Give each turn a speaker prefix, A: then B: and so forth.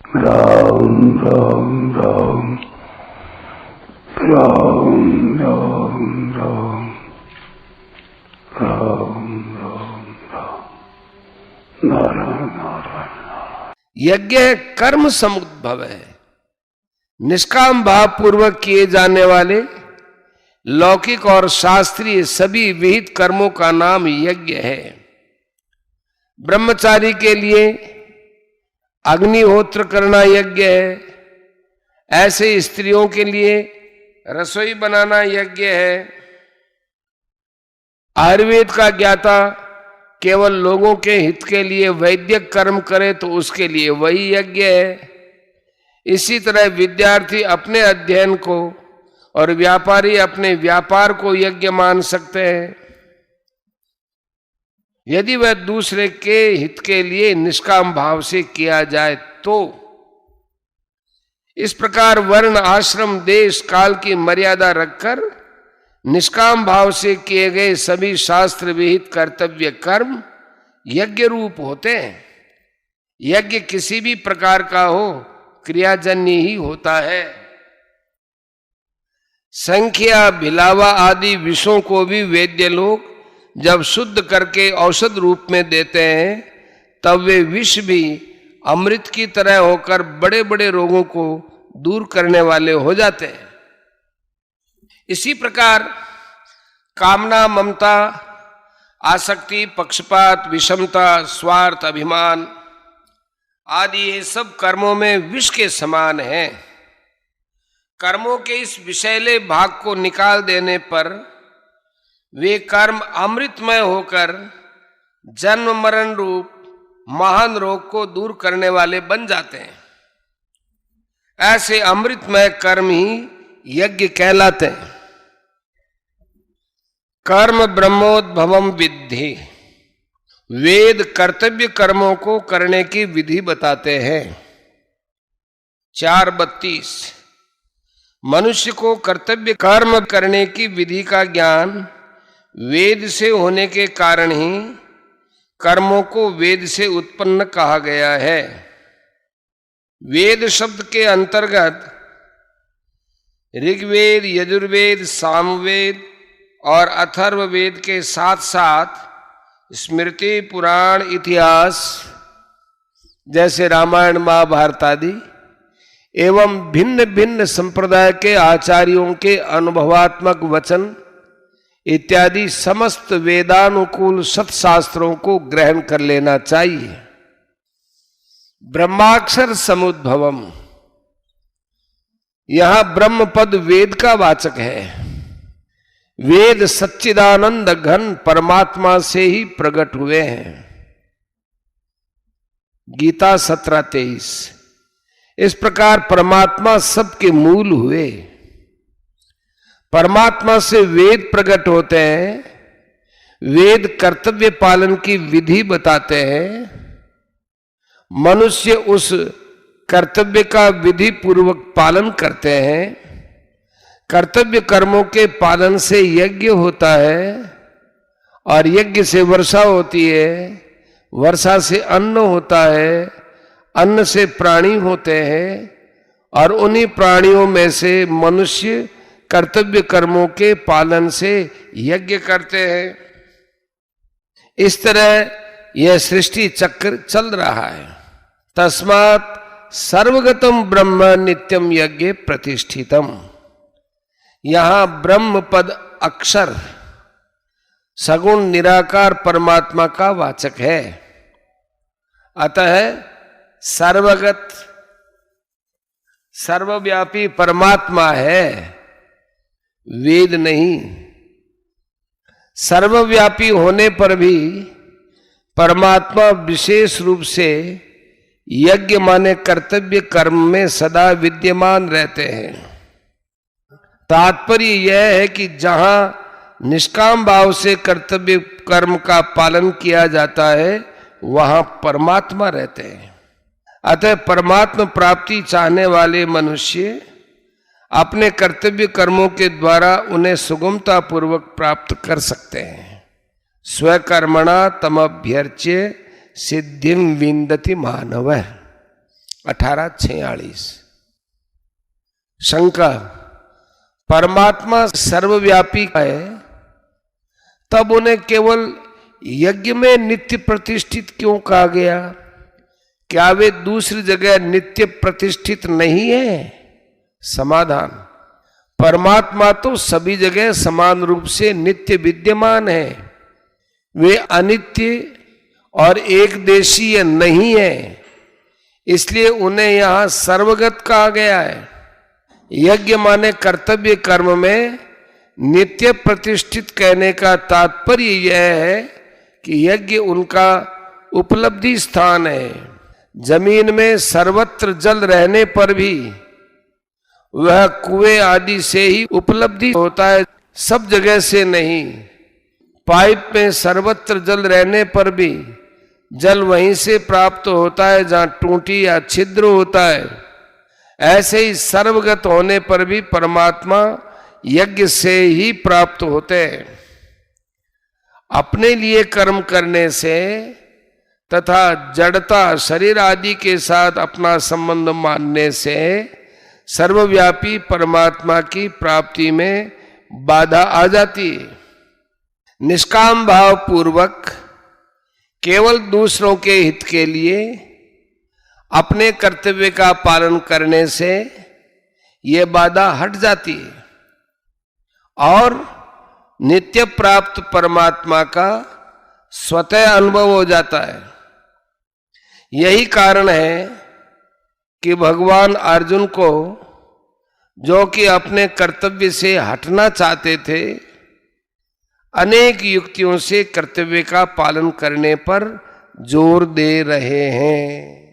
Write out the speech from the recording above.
A: राम राम राम राम राम राम राम राम राम नारायण नारायण।
B: यज्ञ कर्म समुद्भव है। निष्काम भाव पूर्वक किए जाने वाले लौकिक और शास्त्रीय सभी विहित कर्मों का नाम यज्ञ है। ब्रह्मचारी के लिए अग्निहोत्र करना यज्ञ है, ऐसे स्त्रियों के लिए रसोई बनाना यज्ञ है। आयुर्वेद का ज्ञाता केवल लोगों के हित के लिए वैद्यक कर्म करे तो उसके लिए वही यज्ञ है। इसी तरह विद्यार्थी अपने अध्ययन को और व्यापारी अपने व्यापार को यज्ञ मान सकते हैं, यदि वह दूसरे के हित के लिए निष्काम भाव से किया जाए तो। इस प्रकार वर्ण, आश्रम, देश, काल की मर्यादा रखकर निष्काम भाव से किए गए सभी शास्त्र विहित कर्तव्य कर्म यज्ञ रूप होते हैं। यज्ञ किसी भी प्रकार का हो, क्रियाजन्य ही होता है। संख्या, भिलावा आदि विषों को भी वैद्य लोग जब शुद्ध करके औषध रूप में देते हैं तब वे विष भी अमृत की तरह होकर बड़े बड़े रोगों को दूर करने वाले हो जाते हैं। इसी प्रकार कामना, ममता, आसक्ति, पक्षपात, विषमता, स्वार्थ, अभिमान आदि ये सब कर्मों में विष के समान हैं। कर्मों के इस विषैले भाग को निकाल देने पर वे कर्म अमृतमय होकर जन्म मरण रूप महान रोग को दूर करने वाले बन जाते हैं। ऐसे अमृतमय कर्म ही यज्ञ कहलाते हैं। कर्म ब्रह्मोद्भवम विद्धि, वेद कर्तव्य कर्मों को करने की विधि बताते हैं। 4:32 मनुष्य को कर्तव्य कर्म करने की विधि का ज्ञान वेद से होने के कारण ही कर्मों को वेद से उत्पन्न कहा गया है। वेद शब्द के अंतर्गत ऋग्वेद, यजुर्वेद, सामवेद और अथर्ववेद के साथ साथ स्मृति, पुराण, इतिहास जैसे रामायण, महाभारत आदि एवं भिन्न भिन्न संप्रदाय के आचार्यों के अनुभवात्मक वचन इत्यादि समस्त वेदानुकूल सत्शास्त्रों को ग्रहण कर लेना चाहिए। ब्रह्माक्षर समुद्भवम, यहां ब्रह्म पद वेद का वाचक है। वेद सच्चिदानंद घन परमात्मा से ही प्रकट हुए हैं। गीता 17:23। इस प्रकार परमात्मा सबके मूल हुए। परमात्मा से वेद प्रकट होते हैं। वेद कर्तव्य पालन की विधि बताते हैं। मनुष्य उस कर्तव्य का विधि पूर्वक पालन करते हैं। कर्तव्य कर्मों के पालन से यज्ञ होता है और यज्ञ से वर्षा होती है, वर्षा से अन्न होता है, अन्न से प्राणी होते हैं और उन्हीं प्राणियों में से मनुष्य कर्तव्य कर्मों के पालन से यज्ञ करते हैं। इस तरह यह सृष्टि चक्र चल रहा है। तस्मात् सर्वगतम ब्रह्म नित्यम यज्ञ प्रतिष्ठितम, यहां ब्रह्म पद अक्षर सगुण निराकार परमात्मा का वाचक है। अतः सर्वगत सर्वव्यापी परमात्मा है, वेद नहीं। सर्वव्यापी होने पर भी परमात्मा विशेष रूप से यज्ञ माने कर्तव्य कर्म में सदा विद्यमान रहते हैं। तात्पर्य यह है कि जहां निष्काम भाव से कर्तव्य कर्म का पालन किया जाता है वहां परमात्मा रहते हैं। अतः परमात्मा प्राप्ति चाहने वाले मनुष्य अपने कर्तव्य कर्मों के द्वारा उन्हें सुगमता पूर्वक प्राप्त कर सकते हैं। स्वकर्मणा तमभ्यर्च्य सिद्धिम विन्दति मानव। 1846। शंका, परमात्मा सर्वव्यापी है, तब उन्हें केवल यज्ञ में नित्य प्रतिष्ठित क्यों कहा गया? क्या वे दूसरी जगह नित्य प्रतिष्ठित नहीं है? समाधान, परमात्मा तो सभी जगह समान रूप से नित्य विद्यमान है। वे अनित्य और एक देशीय नहीं है, इसलिए उन्हें यहां सर्वगत कहा गया है। यज्ञ माने कर्तव्य कर्म में नित्य प्रतिष्ठित कहने का तात्पर्य यह है कि यज्ञ उनका उपलब्धि स्थान है। जमीन में सर्वत्र जल रहने पर भी वह कुएं आदि से ही उपलब्धि होता है, सब जगह से नहीं। पाइप में सर्वत्र जल रहने पर भी जल वहीं से प्राप्त होता है जहां टूटी या छिद्र होता है। ऐसे ही सर्वगत होने पर भी परमात्मा यज्ञ से ही प्राप्त होते हैं। अपने लिए कर्म करने से तथा जड़ता शरीर आदि के साथ अपना संबंध मानने से सर्वव्यापी परमात्मा की प्राप्ति में बाधा आ जाती है। निष्काम भाव पूर्वक केवल दूसरों के हित के लिए अपने कर्तव्य का पालन करने से ये बाधा हट जाती है और नित्य प्राप्त परमात्मा का स्वतः अनुभव हो जाता है। यही कारण है कि भगवान अर्जुन को, जो कि अपने कर्तव्य से हटना चाहते थे, अनेक युक्तियों से कर्तव्य का पालन करने पर जोर दे रहे हैं।